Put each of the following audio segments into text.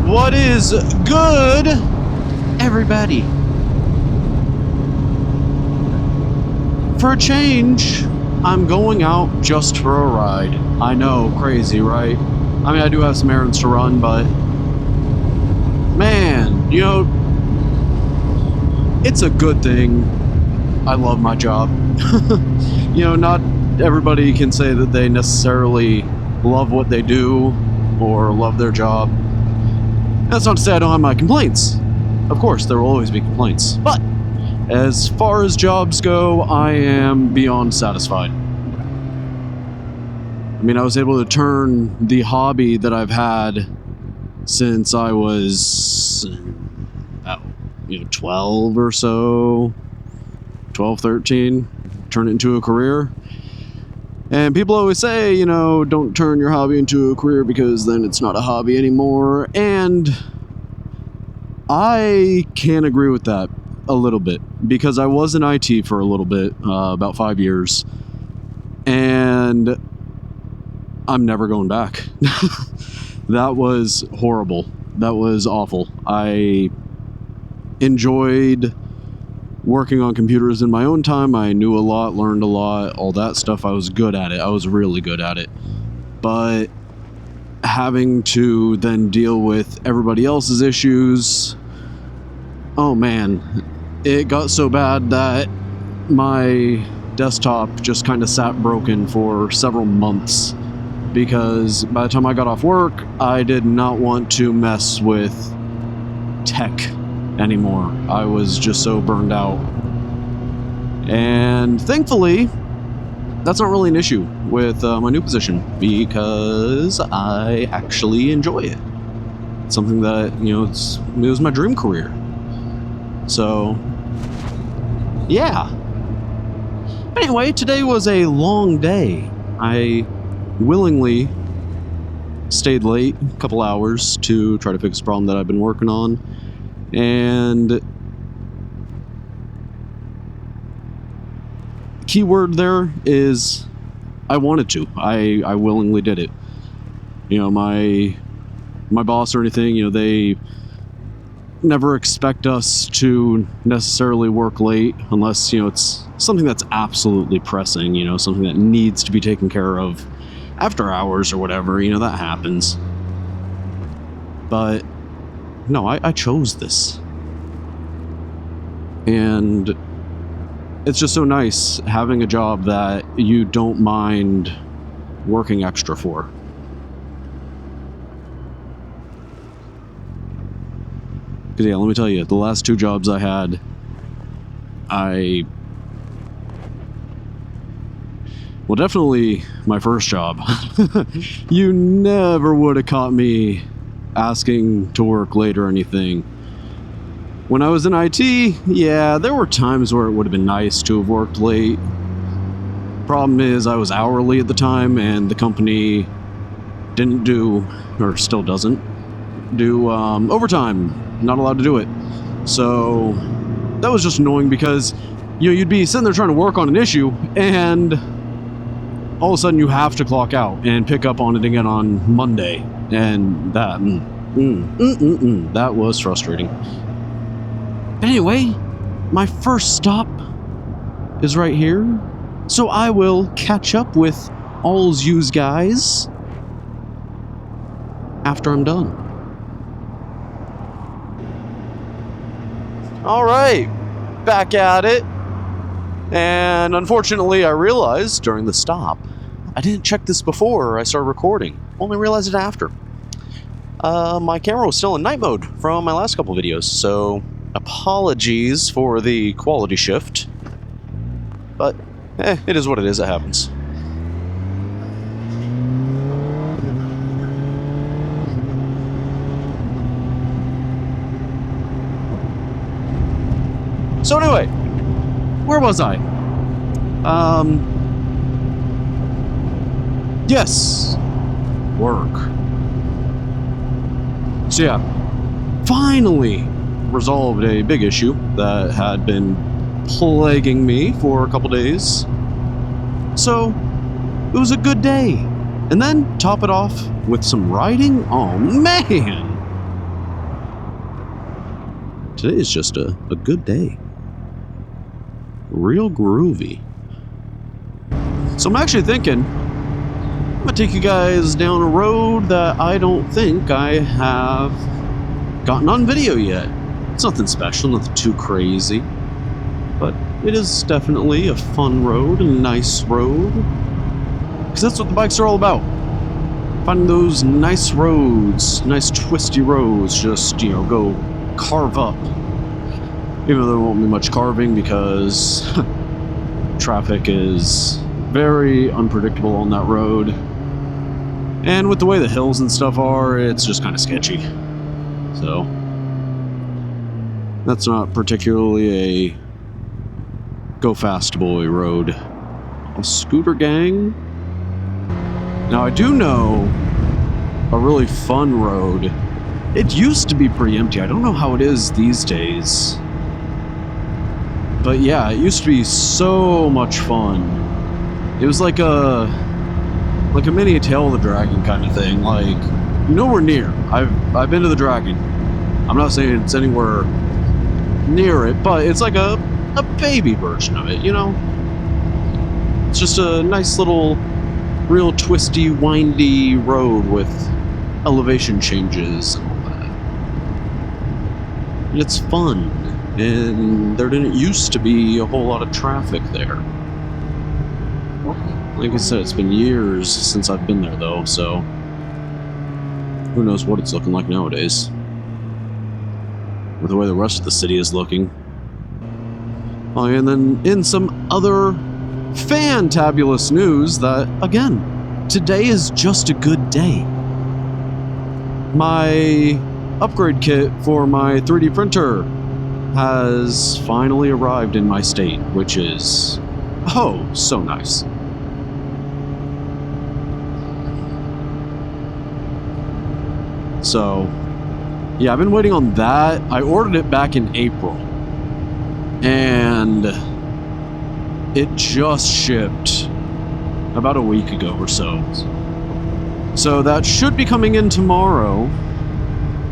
What is good, everybody? For a change, I'm going out just for a ride. I know, crazy, right? I mean, I do have some errands to run, but man, you know, it's a good thing. I love my job. You know, not everybody can say that they necessarily love what they do or love their job. That's not to say I don't have my complaints. Of course, there will always be complaints. But as far as jobs go, I am beyond satisfied. I mean, I was able to turn the hobby that I've had since I was 12 or so, 12, 13, turn it into a career. And people always say, you know, don't turn your hobby into a career because then it's not a hobby anymore. And I can agree with that a little bit because I was in IT for a little bit, about 5 years. And I'm never going back. That was horrible. That was awful. I enjoyed working on computers in my own time. I knew a lot, learned a lot, all that stuff. I was good at it. I was really good at it. But having to then deal with everybody else's issues, oh man, it got so bad that my desktop just kind of sat broken for several months because by the time I got off work, I did not want to mess with tech anymore. I was just so burned out. And thankfully, that's not really an issue with my new position because I actually enjoy it. It's something that, you know, it was my dream career. So, yeah. Anyway, today was a long day. I willingly stayed late a couple hours to try to fix a problem that I've been working on. And key word there is I wanted to. I willingly did it. You know, my boss or anything, you know, they never expect us to necessarily work late unless, you know, it's something that's absolutely pressing, you know, something that needs to be taken care of after hours or whatever, you know, that happens. But no, I chose this. And it's just so nice having a job that you don't mind working extra for. Because, yeah, let me tell you, the last two jobs I had, well, definitely my first job. You never would have caught me asking to work late or anything. When I was in IT, yeah, there were times where it would have been nice to have worked late. Problem is, I was hourly at the time, and the company didn't do, or still doesn't, do overtime. Not allowed to do it. So that was just annoying because, you know, you'd be sitting there trying to work on an issue, and all of a sudden you have to clock out and pick up on it again on Monday. And that, that was frustrating. Anyway, my first stop is right here, so I will catch up with all yous guys after I'm done. Alright, back at it. And unfortunately, I realized during the stop, I didn't check this before I started recording. Only realized it after. My camera was still in night mode from my last couple videos, so apologies for the quality shift. But, it is what it is, it happens. So anyway, where was I? Yes, work. So yeah, finally resolved a big issue that had been plaguing me for a couple days. So it was a good day. And then top it off with some riding. Oh man! today is just a good day. Real groovy. So I'm actually thinking, I'm gonna take you guys down a road that I don't think I have gotten on video yet. It's nothing special, nothing too crazy, but it is definitely a fun road, a nice road, because that's what the bikes are all about. Finding those nice roads, nice twisty roads, just, you know, go carve up. Even though there won't be much carving because traffic is very unpredictable on that road. And with the way the hills and stuff are, it's just kind of sketchy. So that's not particularly a go fast boy road. A scooter gang. Now I do know a really fun road. It used to be pretty empty. I don't know how it is these days. But yeah, it used to be so much fun. It was like a mini Tail of the Dragon kind of thing. Like, nowhere near. I've been to the Dragon. I'm not saying it's anywhere near it, but it's like a baby version of it, you know? It's just a nice little, real twisty, windy road with elevation changes and all that. And it's fun. And there didn't used to be a whole lot of traffic there. Like I said, it's been years since I've been there though, so who knows what it's looking like nowadays. With the way the rest of the city is looking. Oh, and then in some other fantabulous news that, again, today is just a good day. My upgrade kit for my 3D printer has finally arrived in my state, which is, oh, so nice. So, yeah, I've been waiting on that. I ordered it back in April, and it just shipped about a week ago or so. So that should be coming in tomorrow,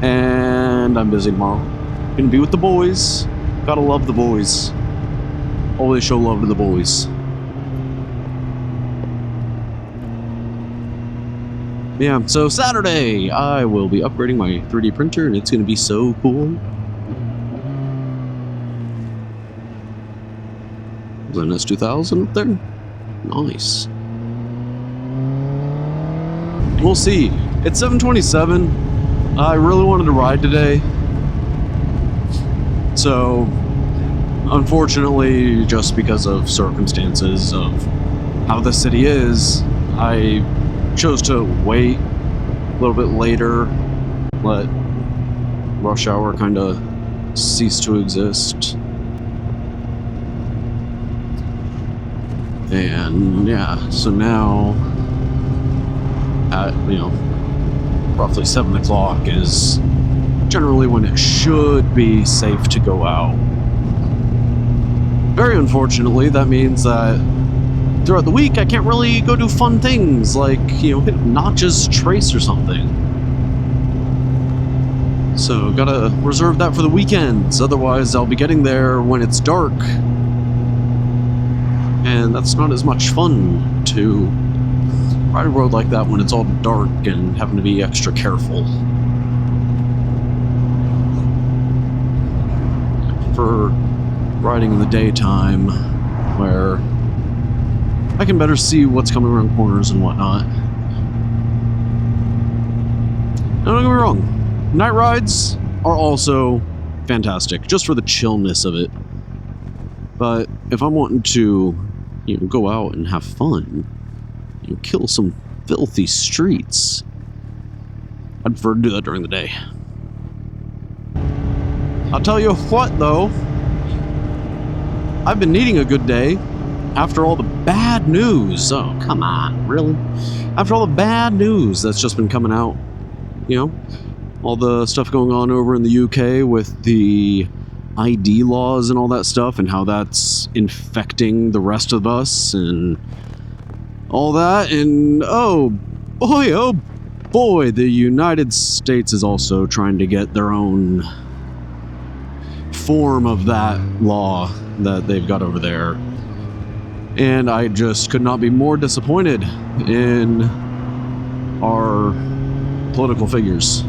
and I'm busy tomorrow. Gonna be with the boys. Gotta love the boys. Always show love to the boys. Yeah, so Saturday, I will be upgrading my 3D printer, and it's gonna be so cool. Is that an S2000 up there? Nice. We'll see. It's 7:27. I really wanted to ride today. So, unfortunately, just because of circumstances of how the city is, I chose to wait a little bit later, let rush hour kind of cease to exist. And yeah, so now at, you know, roughly 7 o'clock is generally when it should be safe to go out. Very unfortunately, that means that throughout the week I can't really go do fun things like, you know, hit notches trace or something. So gotta reserve that for the weekends, otherwise I'll be getting there when it's dark. And that's not as much fun to ride a road like that when it's all dark and having to be extra careful. For riding in the daytime, where I can better see what's coming around corners and whatnot. Now, don't get me wrong, night rides are also fantastic, just for the chillness of it. But if I'm wanting to, you know, go out and have fun, you know, kill some filthy streets, I'd prefer to do that during the day. I'll tell you what, though, I've been needing a good day after all the bad news. Oh, come on, really? After all the bad news that's just been coming out, you know, all the stuff going on over in the UK with the ID laws and all that stuff, and how that's infecting the rest of us and all that. And oh boy, the United States is also trying to get their own form of that law that they've got over there. And I just could not be more disappointed in our political figures.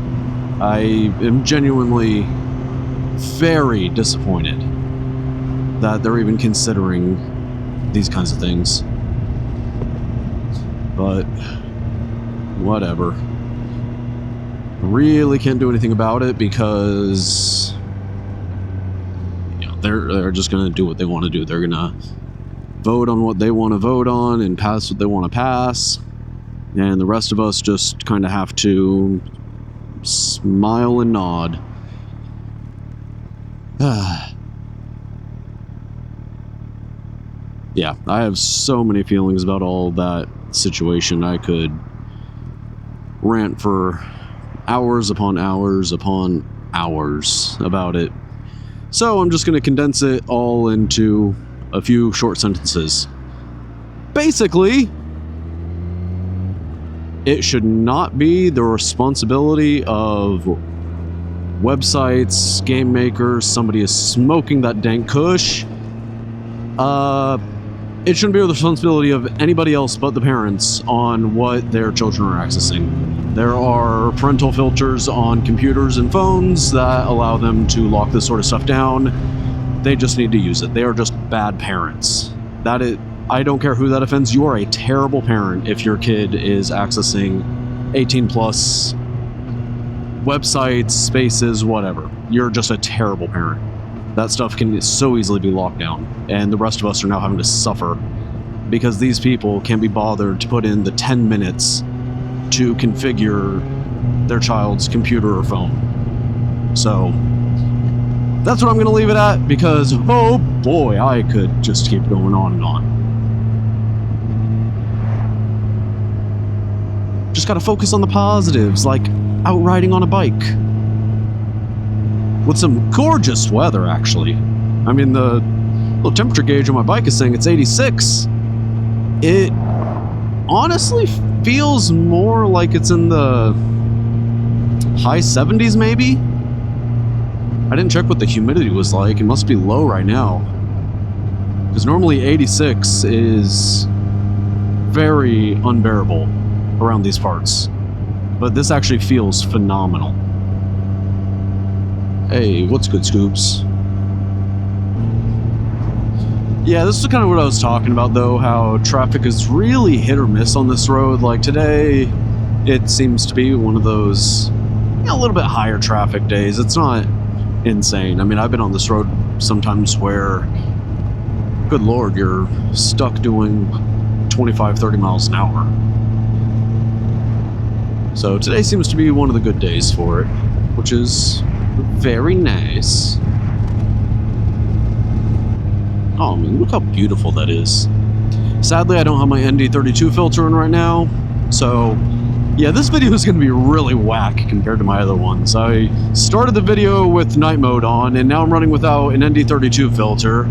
I am genuinely very disappointed that they're even considering these kinds of things. But whatever. Really can't do anything about it because, you know, they're just gonna do what they want to do. They're gonna vote on what they want to vote on and pass what they want to pass, and the rest of us just kind of have to smile and nod. Yeah, I have so many feelings about all that situation. I could rant for hours upon hours upon hours about it. So I'm just going to condense it all into a few short sentences. Basically, it should not be the responsibility of websites, game makers, somebody is smoking that dank kush. It shouldn't be the responsibility of anybody else but the parents on what their children are accessing. There are parental filters on computers and phones that allow them to lock this sort of stuff down. They just need to use it. They are just bad parents. I don't care who that offends. You are a terrible parent if your kid is accessing 18 plus websites, spaces, whatever. You're just a terrible parent. That stuff can so easily be locked down, and the rest of us are now having to suffer because these people can't be bothered to put in the 10 minutes to configure their child's computer or phone. So that's what I'm going to leave it at, because oh boy, I could just keep going on and on. Just got to focus on the positives, like out riding on a bike. With some gorgeous weather, actually. I mean, the little temperature gauge on my bike is saying it's 86. It honestly feels more like it's in the high 70s, maybe? I didn't check what the humidity was like. It must be low right now. Because normally 86 is very unbearable around these parts. But this actually feels phenomenal. Hey, what's good, Scoops? Yeah, this is kind of what I was talking about, though, how traffic is really hit or miss on this road. Like, today, it seems to be one of those, you know, a little bit higher traffic days. It's not insane. I mean, I've been on this road sometimes where, good lord, you're stuck doing 25, 30 miles an hour. So today seems to be one of the good days for it, which is very nice. Oh man, look how beautiful that is. Sadly, I don't have my ND32 filter in right now, so yeah, this video is going to be really whack compared to my other ones. I started the video with night mode on, and now I'm running without an ND32 filter.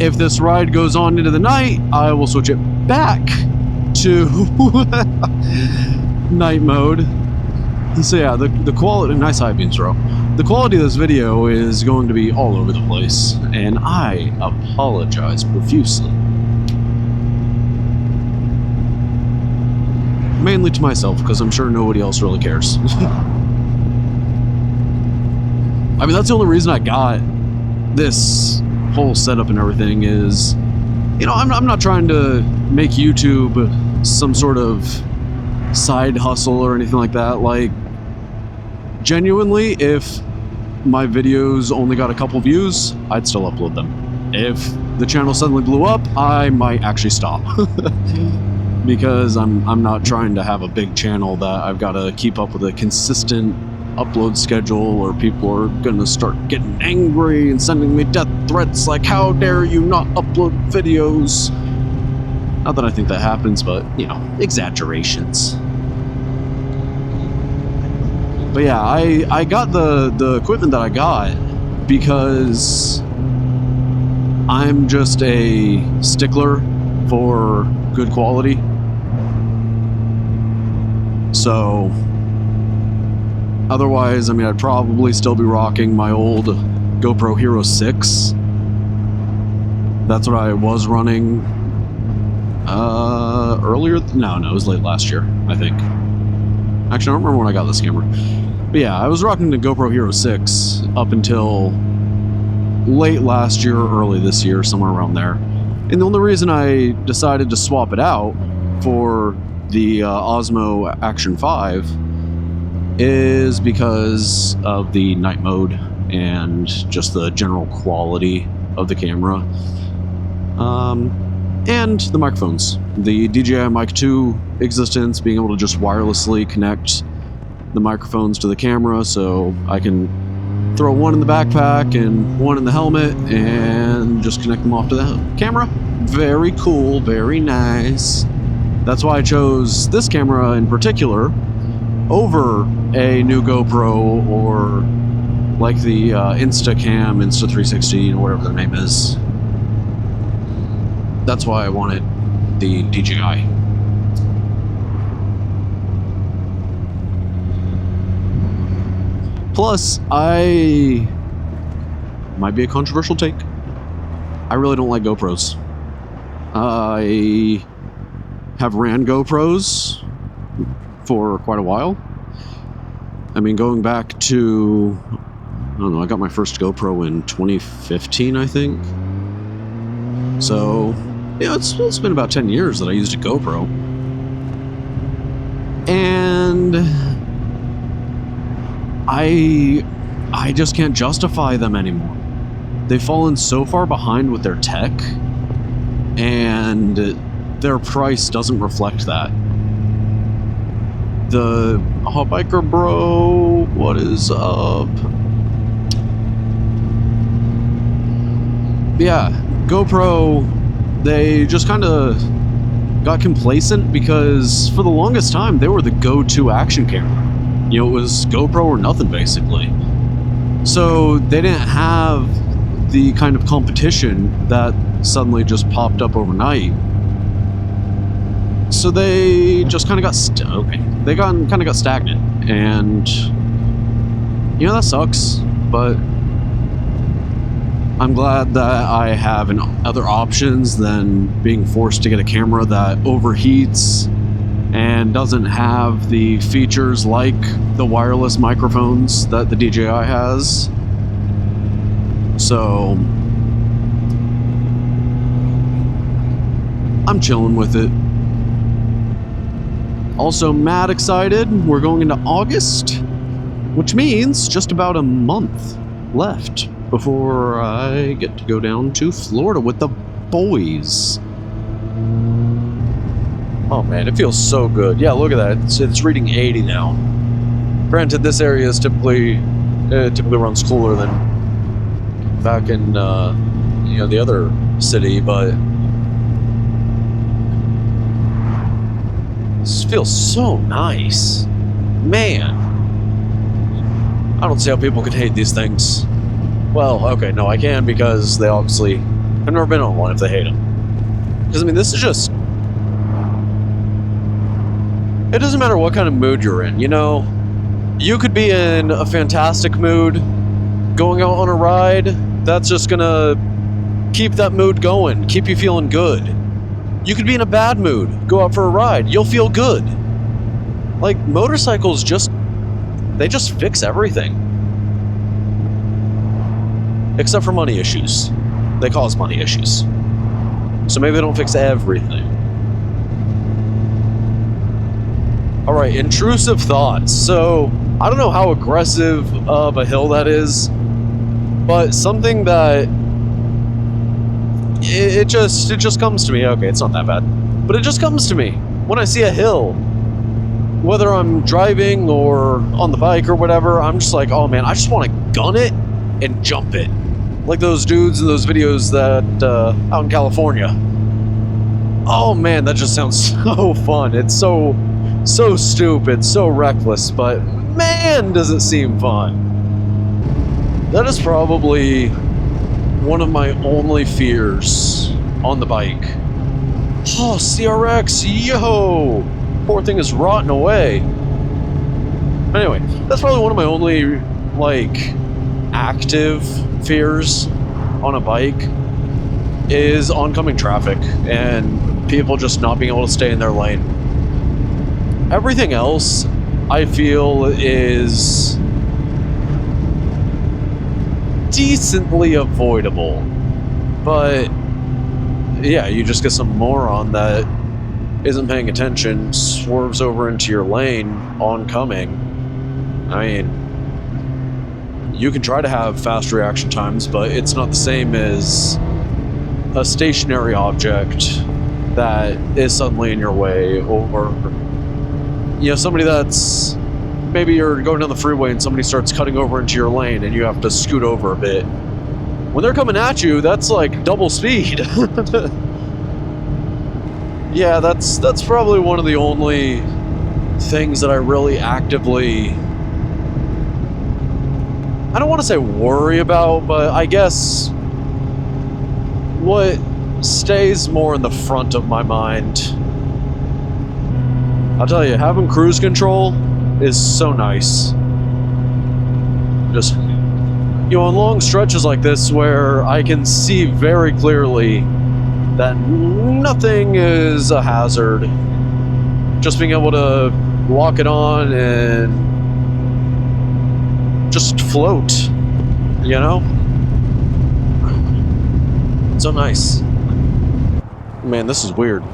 If this ride goes on into the night, I will switch it back to night mode. So yeah, the quality, nice high beams, bro. The quality of this video is going to be all over the place, and I apologize profusely. Mainly to myself, because I'm sure nobody else really cares. I mean, that's the only reason I got this whole setup and everything is, you know, I'm not trying to make YouTube some sort of side hustle or anything like that. Like, genuinely, if my videos only got a couple views, I'd still upload them. If the channel suddenly blew up, I might actually stop. Because I'm not trying to have a big channel that I've got to keep up with a consistent upload schedule, or people are gonna start getting angry and sending me death threats like, how dare you not upload videos. Not that I think that happens, but, you know, exaggerations. But yeah, I got the equipment that I got because I'm just a stickler for good quality. So Otherwise, I mean, I'd probably still be rocking my old GoPro Hero 6. That's what I was running earlier. No, it was late last year, I think. Actually, I don't remember when I got this camera. But yeah, I was rocking the GoPro Hero 6 up until late last year or early this year, somewhere around there. And the only reason I decided to swap it out for the Osmo Action 5 is because of the night mode and just the general quality of the camera. And the microphones. The DJI Mic 2 existence, being able to just wirelessly connect the microphones to the camera, so I can throw one in the backpack and one in the helmet and just connect them off to the camera. Very cool, very nice. That's why I chose this camera in particular over a new GoPro or like the Instacam, Insta360, or whatever their name is. That's why I wanted the DJI. Plus, might be a controversial take, I really don't like GoPros. I have ran GoPros for quite a while. I mean, going back to, I don't know, I got my first GoPro in 2015, I think. So, yeah, it's been about 10 years that I used a GoPro. And I just can't justify them anymore. They've fallen so far behind with their tech, and their price doesn't reflect that. The Biker Bro, what is up? Yeah, GoPro, they just kind of got complacent because for the longest time they were the go-to action camera. You know, it was GoPro or nothing, basically. So they didn't have the kind of competition that suddenly just popped up overnight. So they just kind of got kind of got stagnant, and you know, that sucks. But I'm glad that I have other options than being forced to get a camera that overheats and doesn't have the features like the wireless microphones that the DJI has. So I'm chilling with it. Also, mad excited. We're going into August, which means just about a month left before I get to go down to Florida with the boys. Oh man, it feels so good. Yeah, look at that. It's reading 80 now. Granted, this area is typically runs cooler than back in you know, the other city, but this feels so nice, man. I don't see how people could hate these things. Well, okay, no, I can, because they obviously have never been on one if they hate them. Because I mean, this is just, it doesn't matter what kind of mood you're in, you know? You could be in a fantastic mood, going out on a ride, that's just gonna keep that mood going, keep you feeling good. You could be in a bad mood, go out for a ride, you'll feel good. Like, motorcycles they just fix everything. Except for money issues. They cause money issues. So maybe they don't fix everything. Alright, intrusive thoughts. So, I don't know how aggressive of a hill that is, but something that it just comes to me. Okay, it's not that bad, but it just comes to me when I see a hill, whether I'm driving or on the bike or whatever. I'm just like, oh man, I just want to gun it and jump it, like those dudes in those videos that out in California. Oh man, that just sounds so fun. It's so stupid, so reckless, but man, does it seem fun. That is probably one of my only fears on the bike. Oh, CRX, yo! Poor thing is rotting away. Anyway, that's probably one of my only, like, active fears on a bike is oncoming traffic and people just not being able to stay in their lane. Everything else, I feel, is decently avoidable. But, yeah, you just get some moron that isn't paying attention, swerves over into your lane oncoming. I mean, you can try to have fast reaction times, but it's not the same as a stationary object that is suddenly in your way, or you know, somebody that's maybe you're going down the freeway and somebody starts cutting over into your lane and you have to scoot over a bit. When they're coming at you, that's like double speed. Yeah, that's probably one of the only things that I really actively, I don't want to say worry about, but I guess what stays more in the front of my mind. I'll tell you, having cruise control is so nice. Just, you know, on long stretches like this where I can see very clearly that nothing is a hazard. Just being able to lock it on and just float, you know? So nice. Man, this is weird.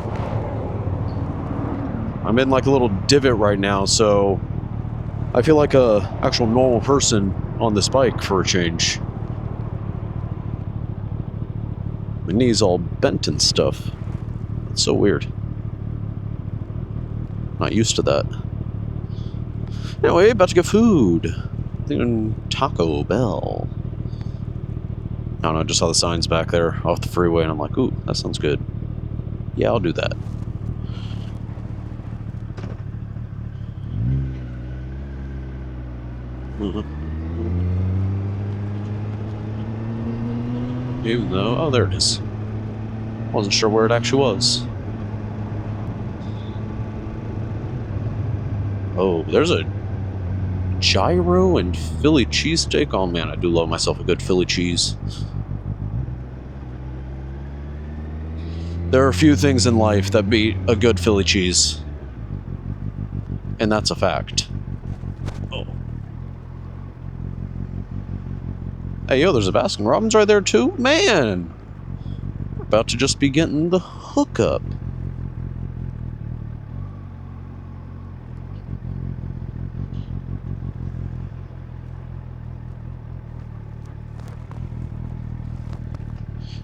I'm in like a little divot right now, so I feel like a actual normal person on this bike for a change. My knee's all bent and stuff. It's so weird. Not used to that. Anyway, about to get food. Thinking Taco Bell. I don't know, I just saw the signs back there off the freeway and I'm like, ooh, that sounds good. Yeah, I'll do that. Even though, oh, there it is. Wasn't sure where it actually was. Oh, there's a gyro and Philly cheesesteak. Oh man, I do love myself a good Philly cheese. There are a few things in life that beat a good Philly cheese. And that's a fact. Oh. Hey, yo, there's a Baskin Robbins right there, too? Man! We're about to just be getting the hookup.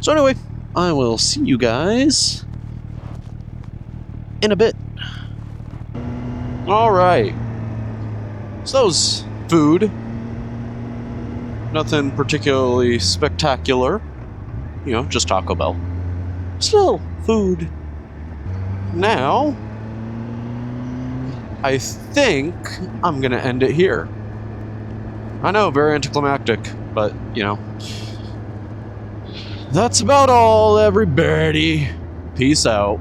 So anyway, I will see you guys in a bit. Alright. So that was food. Nothing particularly spectacular. You know, just Taco Bell. Still, food. Now, I think I'm gonna end it here. I know, very anticlimactic, but, you know. That's about all, everybody. Peace out.